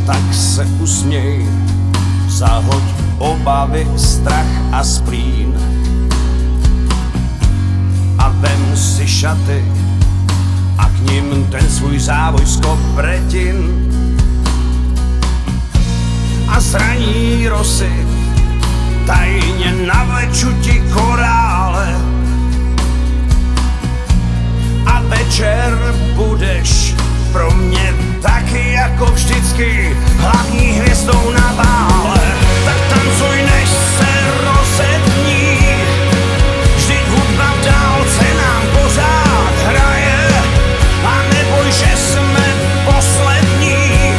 tak se usměj, zahoď obavy, strach a splín a vem si šaty a k nim ten svůj závoj z kopretin a zraní rosy, tajně navleču ti korále a večer budeš pro mě taky jako vždycky hlavní hvězdou na bále. Tak tancuj, než se rozední, vždyť hudba v dálce nám pořád hraje a neboj, že jsme poslední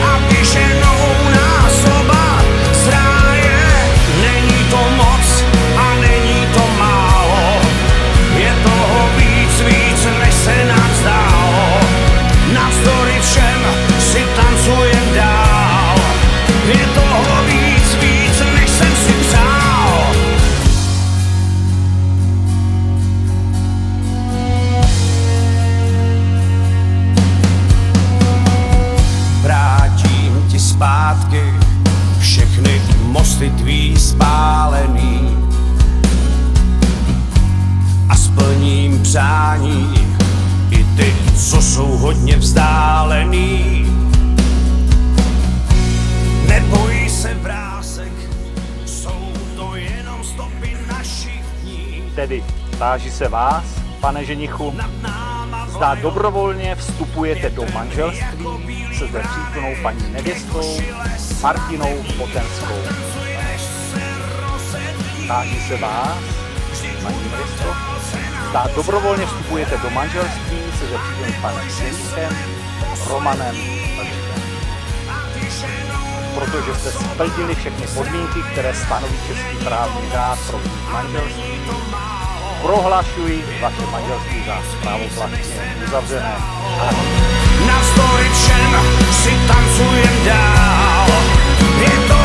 a vyženou nás oba z ráje. Není to moc a není to málo, je toho víc, než se nám zdálo. Navzdory všem si tancujem dál, je toho víc, než jsem si přál. Vrátím ti zpátky všechny mosty tvý spálený a splním přání i ty, co jsou hodně vzdálený. Nebojí se vrásek, jsou to jenom stopy našich dní. Tedy táži se vás, pane ženichu, zda dobrovolně vstupujete do manželství se zde přítomnou paní nevěstou Martinou Potenskou. Táži se vás, paní nevěsto, zda dobrovolně vstupujete do manželství se zde přítomným panem ženichem Romanem Vlčkem. Protože jste splnili všechny podmínky, které stanoví český právní řád pro manželství, prohlašuji vaše manželství za právoplatně uzavřené. Navzdory všem si tancujem dál, je to